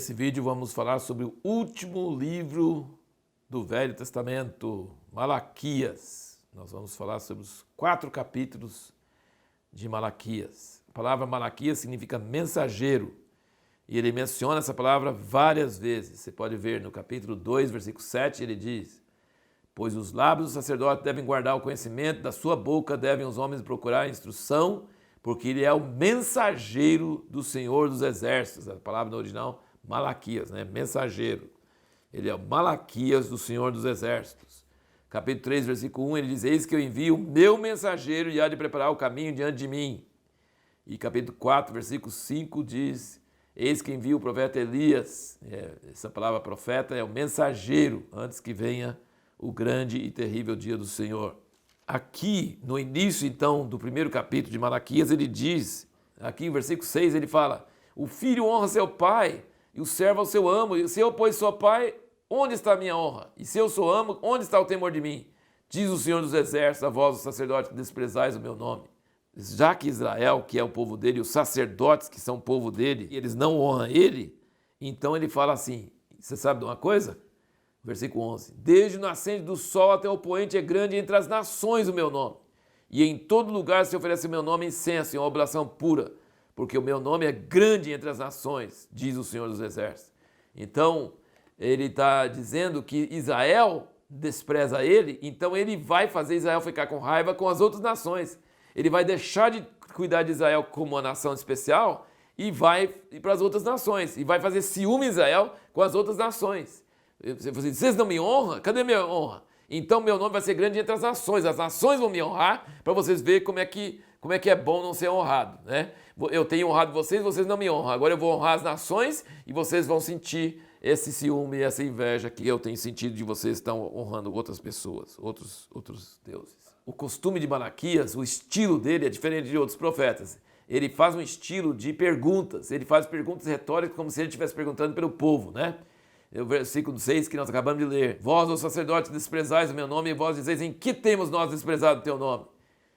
Nesse vídeo vamos falar sobre o último livro do Velho Testamento, Malaquias. Nós vamos falar sobre os 4 capítulos de Malaquias. A palavra Malaquias significa mensageiro e ele menciona essa palavra várias vezes. Você pode ver no capítulo 2, versículo 7, ele diz: pois os lábios do sacerdote devem guardar o conhecimento, da sua boca devem os homens procurar a instrução, porque ele é o mensageiro do Senhor dos Exércitos. A palavra no original, Malaquias, né? Mensageiro. Ele é o Malaquias do Senhor dos Exércitos. Capítulo 3, versículo 1, ele diz: eis que eu envio o meu mensageiro e há de preparar o caminho diante de mim. E capítulo 4, versículo 5 diz: eis que envio o profeta Elias. Essa palavra profeta é o mensageiro, antes que venha o grande e terrível dia do Senhor. Aqui, no início, então, do primeiro capítulo de Malaquias, ele diz, aqui em versículo 6, ele fala: o filho honra seu pai e o servo ao seu amo. E se eu, pois, sou pai, onde está a minha honra? E se eu sou amo, onde está o temor de mim? Diz o Senhor dos Exércitos, a vós, os sacerdotes, que desprezais o meu nome. Já que Israel, que é o povo dele, e os sacerdotes, que são o povo dele, eles não honram ele, então ele fala assim, você sabe de uma coisa? Versículo 11, desde o nascente do sol até o poente é grande entre as nações o meu nome, e em todo lugar se oferece o meu nome incenso, em uma oblação pura, porque o meu nome é grande entre as nações, diz o Senhor dos Exércitos. Então, ele está dizendo que Israel despreza ele, então ele vai fazer Israel ficar com raiva com as outras nações. Ele vai deixar de cuidar de Israel como uma nação especial e vai ir para as outras nações, e vai fazer ciúme Israel com as outras nações. Vocês não me honram? Cadê minha honra? Então meu nome vai ser grande entre as nações vão me honrar, para vocês verem como é que é bom não ser honrado, né? Eu tenho honrado vocês, vocês não me honram, agora eu vou honrar as nações e vocês vão sentir esse ciúme, essa inveja que eu tenho sentido de vocês estão honrando outras pessoas, outros deuses. O costume de Malaquias, o estilo dele é diferente de outros profetas. Ele faz um estilo de perguntas, ele faz perguntas retóricas como se ele estivesse perguntando pelo povo, né? O versículo 6 que nós acabamos de ler. Vós, os sacerdotes, desprezais o meu nome, e vós dizeis: em que temos nós desprezado o teu nome?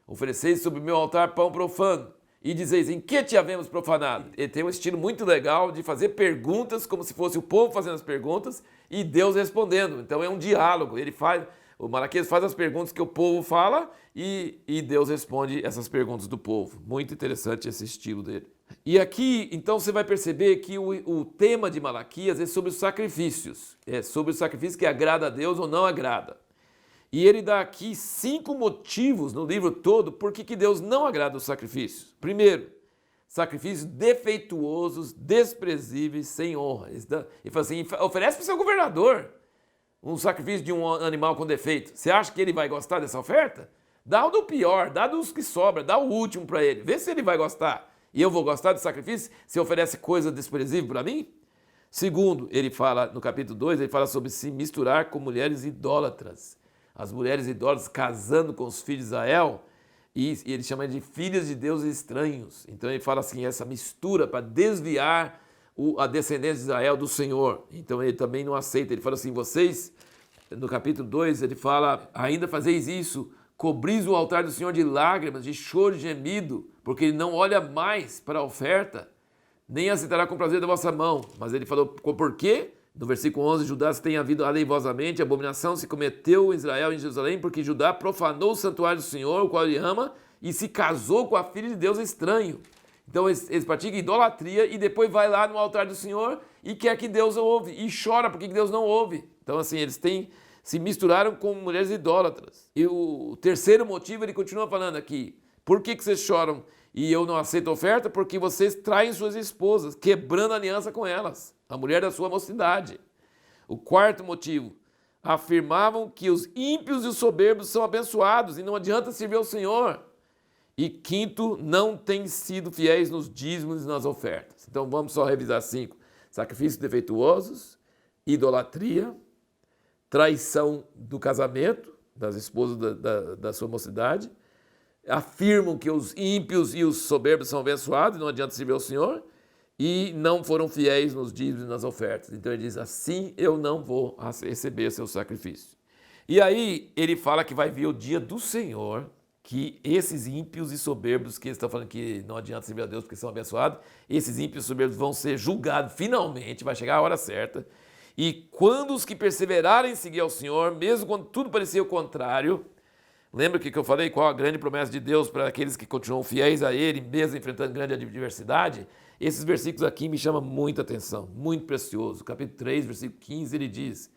Ofereceis sobre o meu altar pão profano, e dizeis: em que te havemos profanado? Ele tem um estilo muito legal de fazer perguntas, como se fosse o povo fazendo as perguntas, e Deus respondendo. Então é um diálogo, o Malaquias faz as perguntas que o povo fala, e Deus responde essas perguntas do povo. Muito interessante esse estilo dele. E aqui, então, você vai perceber que o tema de Malaquias é sobre os sacrifícios. É sobre o sacrifício que agrada a Deus ou não agrada. E ele dá aqui 5 motivos no livro todo por que Deus não agrada os sacrifícios. Primeiro, sacrifícios defeituosos, desprezíveis, sem honra. Ele fala assim: oferece para o seu governador um sacrifício de um animal com defeito. Você acha que ele vai gostar dessa oferta? Dá o do pior, dá dos que sobra, dá o último para ele. Vê se ele vai gostar. E eu vou gostar do sacrifício se oferece coisa desprezível para mim? Segundo, ele fala, no capítulo 2, ele fala sobre se misturar com mulheres idólatras. As mulheres idólatras casando com os filhos de Israel, e ele chama de filhas de deuses estranhos. Então ele fala assim, essa mistura para desviar a descendência de Israel do Senhor. Então ele também não aceita. Ele fala assim, vocês, no capítulo 2, ele fala, ainda fazeis isso, cobris o altar do Senhor de lágrimas, de choro e gemido, porque ele não olha mais para a oferta, nem aceitará com prazer da vossa mão. Mas ele falou, por quê? No versículo 11, Judá se tem havido aleivosamente, abominação se cometeu em Israel e em Jerusalém, porque Judá profanou o santuário do Senhor, o qual ele ama, e se casou com a filha de Deus estranho. Então eles praticam idolatria e depois vai lá no altar do Senhor e quer que Deus ouve, e chora porque Deus não ouve. Então assim, eles se misturaram com mulheres idólatras. E o terceiro motivo, ele continua falando aqui, por que vocês choram e eu não aceito a oferta? Porque vocês traem suas esposas, quebrando a aliança com elas, a mulher da sua mocidade. O quarto motivo, afirmavam que os ímpios e os soberbos são abençoados e não adianta servir ao Senhor. E quinto, não têm sido fiéis nos dízimos e nas ofertas. Então vamos só revisar 5. Sacrifícios defeituosos, idolatria, traição do casamento, das esposas da sua mocidade, afirmam que os ímpios e os soberbos são abençoados, não adianta servir ao Senhor, e não foram fiéis nos dízimos e nas ofertas. Então ele diz, assim eu não vou receber seu sacrifício. E aí ele fala que vai vir o dia do Senhor, que esses ímpios e soberbos, que eles estão falando que não adianta servir a Deus porque são abençoados, esses ímpios e soberbos vão ser julgados finalmente, vai chegar a hora certa. E quando os que perseverarem em seguir ao Senhor, mesmo quando tudo parecia o contrário, lembra que eu falei qual a grande promessa de Deus para aqueles que continuam fiéis a Ele, mesmo enfrentando grande adversidade? Esses versículos aqui me chamam muita atenção, muito precioso. Capítulo 3, versículo 15, ele diz: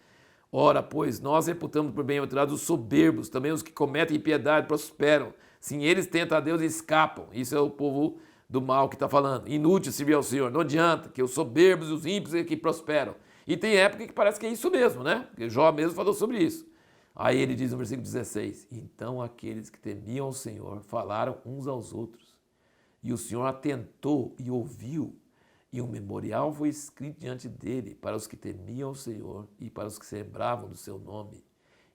ora, pois, nós reputamos por bem-aventurados os soberbos, também os que cometem impiedade prosperam. Sim, eles tentam a Deus e escapam. Isso é o povo do mal que está falando. Inútil servir ao Senhor, não adianta, que os soberbos e os ímpios é que prosperam. E tem época que parece que é isso mesmo, né? Porque Jó mesmo falou sobre isso. Aí ele diz no versículo 16: então aqueles que temiam ao Senhor falaram uns aos outros, e o Senhor atentou e ouviu, e um memorial foi escrito diante dele para os que temiam ao Senhor e para os que se lembravam do seu nome.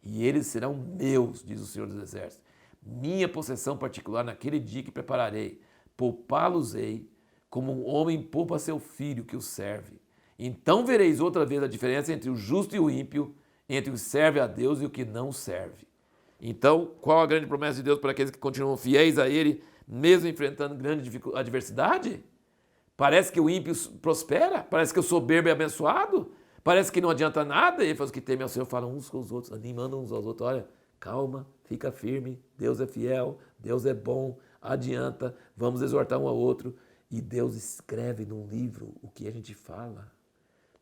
E eles serão meus, diz o Senhor dos Exércitos, minha possessão particular naquele dia que prepararei. Poupá-los-ei como um homem poupa seu filho que o serve. Então vereis outra vez a diferença entre o justo e o ímpio, entre o que serve a Deus e o que não serve. Então, qual a grande promessa de Deus para aqueles que continuam fiéis a Ele, mesmo enfrentando grande adversidade? Parece que o ímpio prospera, parece que o soberbo é abençoado, parece que não adianta nada. E os que temem ao Senhor falam uns com os outros, animando uns aos outros: olha, calma, fica firme, Deus é fiel, Deus é bom, adianta, vamos exortar um ao outro. E Deus escreve num livro o que a gente fala.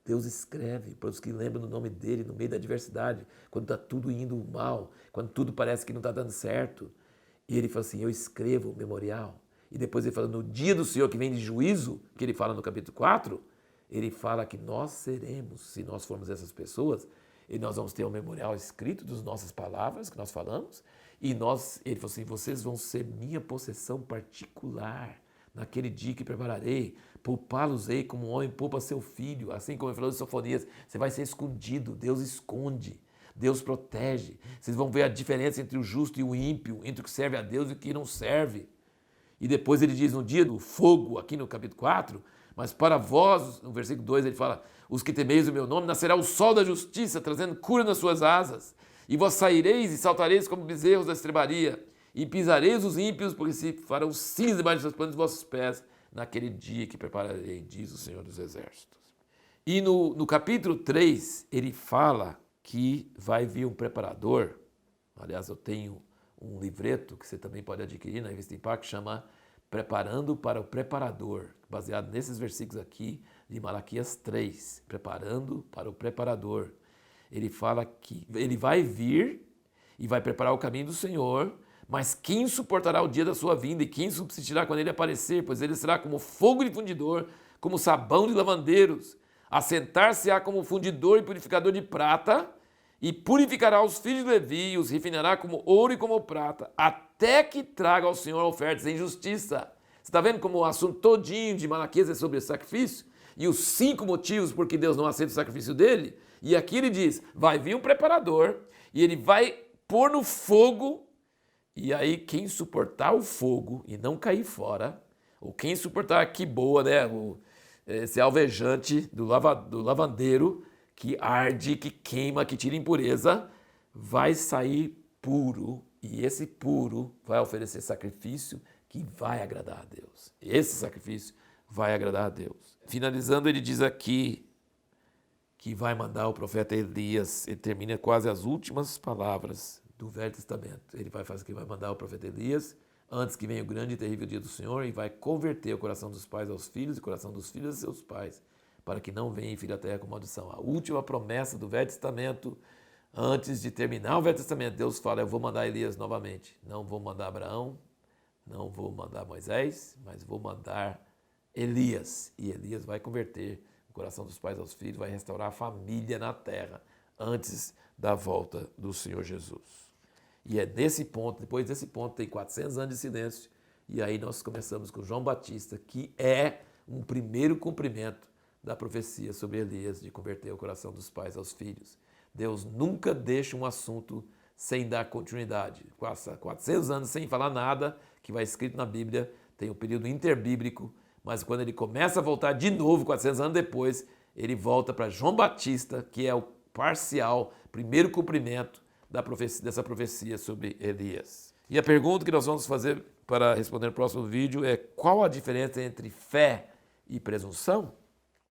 Deus escreve para os que lembram do nome dele no meio da adversidade, quando está tudo indo mal, quando tudo parece que não está dando certo. E ele fala assim: eu escrevo o memorial. E depois ele fala, no dia do Senhor que vem de juízo, que ele fala no capítulo 4, ele fala que nós seremos, se nós formos essas pessoas, e nós vamos ter um memorial escrito das nossas palavras que nós falamos, e ele falou assim: vocês vão ser minha possessão particular, naquele dia que prepararei, poupá-los-ei como um homem poupa seu filho, assim como ele falou de Sofonias, você vai ser escondido, Deus esconde, Deus protege, vocês vão ver a diferença entre o justo e o ímpio, entre o que serve a Deus e o que não serve. E depois ele diz no dia do fogo, aqui no capítulo 4, mas para vós, no versículo 2 ele fala: os que temeis o meu nome, nascerá o sol da justiça, trazendo cura nas suas asas, e vós saireis e saltareis como bezerros da estrebaria, e pisareis os ímpios, porque se farão cinza debaixo das plantas dos vossos pés, naquele dia que prepararei, diz o Senhor dos Exércitos. E no capítulo 3, ele fala que vai vir um preparador. Aliás, eu tenho um livreto que você também pode adquirir na Revista Impacto, que chama Preparando para o Preparador, baseado nesses versículos aqui de Malaquias 3, Preparando para o Preparador. Ele fala que ele vai vir e vai preparar o caminho do Senhor, mas quem suportará o dia da sua vinda e quem subsistirá quando ele aparecer? Pois ele será como fogo de fundidor, como sabão de lavandeiros. Assentar-se-á como fundidor e purificador de prata, e purificará os filhos de Levi, e os refinará como ouro e como prata, até que traga ao Senhor ofertas em justiça. Você está vendo como o assunto todinho de Malaquias é sobre sacrifício? E os 5 motivos por que Deus não aceita o sacrifício dele? E aqui ele diz, vai vir um preparador, e ele vai pôr no fogo, e aí quem suportar o fogo e não cair fora, ou quem suportar, que boa, né? Esse alvejante do lavandeiro, que arde, que queima, que tira impureza, vai sair puro, e esse puro vai oferecer sacrifício que vai agradar a Deus. Esse sacrifício vai agradar a Deus. Finalizando, ele diz aqui que vai mandar o profeta Elias, ele termina quase as últimas palavras do Velho Testamento. Ele vai fazer que vai mandar o profeta Elias antes que venha o grande e terrível dia do Senhor, e vai converter o coração dos pais aos filhos e o coração dos filhos a seus pais, para que não venha filho a terra com maldição. A última promessa do Velho Testamento, antes de terminar o Velho Testamento, Deus fala: eu vou mandar Elias novamente. Não vou mandar Abraão, não vou mandar Moisés, mas vou mandar Elias. E Elias vai converter o coração dos pais aos filhos, vai restaurar a família na terra, antes da volta do Senhor Jesus. E é nesse ponto, depois desse ponto, tem 400 anos de silêncio, e aí nós começamos com João Batista, que é um primeiro cumprimento da profecia sobre Elias, de converter o coração dos pais aos filhos. Deus nunca deixa um assunto sem dar continuidade. 400 anos sem falar nada, que vai escrito na Bíblia, tem um período interbíblico, mas quando ele começa a voltar de novo, 400 anos depois, ele volta para João Batista, que é o parcial, primeiro cumprimento dessa profecia sobre Elias. E a pergunta que nós vamos fazer para responder no próximo vídeo é: qual a diferença entre fé e presunção?